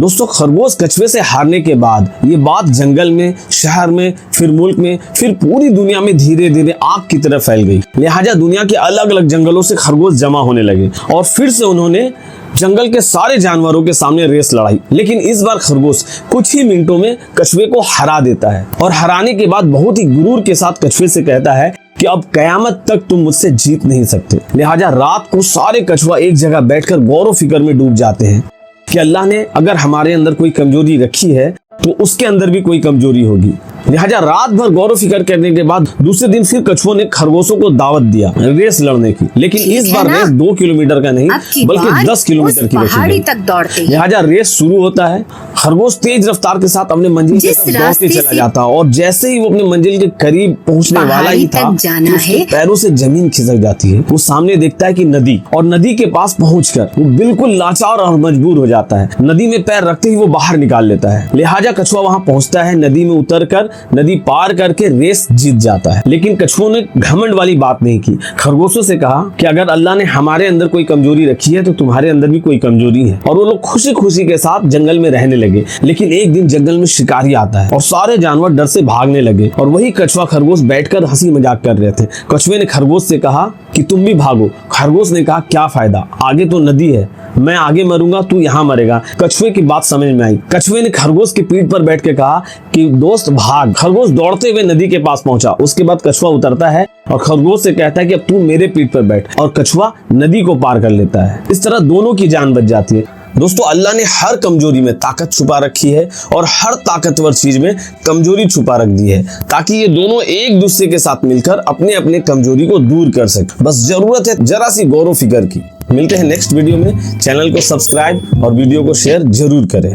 दोस्तों खरगोश कछुए से हारने के बाद ये बात जंगल में, शहर में, फिर मुल्क में, फिर पूरी दुनिया में धीरे धीरे आग की तरह फैल गई। लिहाजा दुनिया के अलग अलग जंगलों से खरगोश जमा होने लगे और फिर से उन्होंने जंगल के सारे जानवरों के सामने रेस लड़ाई। लेकिन इस बार खरगोश कुछ ही मिनटों में कछुए को हरा देता है और हराने के बाद बहुत ही गुरूर के साथ कछुए से कहता है कि अब कयामत तक तुम मुझसे जीत नहीं सकते। लिहाजा रात को सारे कछुआ एक जगह बैठकर गौर फिक्र में डूब जाते हैं कि अल्लाह ने अगर हमारे अंदर कोई कमजोरी रखी है तो उसके अंदर भी कोई कमजोरी होगी। लिहाजा रात भर गौर फिक्र करने के बाद दूसरे दिन फिर कछुओं ने खरगोशों को दावत दिया रेस लड़ने की। लेकिन इस बार रेस 2 किलोमीटर का नहीं बल्कि 10 किलोमीटर की रखी गई। लिहाजा रेस शुरू होता है। खरगोश तेज रफ्तार के साथ अपने मंजिल की तरफ दौड़ते चला जाता है और जैसे ही वो अपने मंजिल के करीब पहुंचने वाला ही था तो उसके पैरों से जमीन खिसक जाती है। वो सामने देखता है कि नदी, और नदी के पास पहुंचकर वो बिल्कुल लाचार और मजबूर हो जाता है। नदी में पैर रखते ही वो बाहर निकाल लेता है। लिहाजा कछुआ वहां पहुंचता है, नदी में उतरकर नदी पार करके रेस जीत जाता है। लेकिन कछुओं ने घमंड वाली बात नहीं की। खरगोशों से कहा कि अगर अल्लाह ने हमारे अंदर कोई कमजोरी रखी है तो तुम्हारे अंदर भी कोई कमजोरी है। और वो लोग खुशी खुशी के साथ जंगल में रहने लगे। लेकिन एक दिन जंगल में शिकारी आता है और सारे जानवर डर से भागने लगे और वही कछुआ खरगोश बैठकर हंसी मजाक कर रहे थे। कछुए ने खरगोश से कहा कि तुम भी भागो। खरगोश ने कहा क्या फायदा, आगे तो नदी है, मैं आगे मरूंगा, तू यहाँ मरेगा। कछुए की बात समझ में आई। कछुए ने खरगोश की पीठ पर बैठ के कहा कि दोस्त भाग। खरगोश दौड़ते हुए नदी के पास पहुंचा। उसके बाद कछुआ उतरता है और खरगोश से कहता है कि अब तू मेरे पीठ पर बैठ, और कछुआ नदी को पार कर लेता है। इस तरह दोनों की जान बच जाती है। दोस्तों अल्लाह ने हर कमजोरी में ताकत छुपा रखी है और हर ताकतवर चीज में कमजोरी छुपा रख दी है ताकि ये दोनों एक दूसरे के साथ मिलकर अपने अपने कमजोरी को दूर कर सके। बस जरूरत है जरा सी गौर व फिक्र की। मिलते हैं नेक्स्ट वीडियो में। चैनल को सब्सक्राइब और वीडियो को शेयर जरूर करें।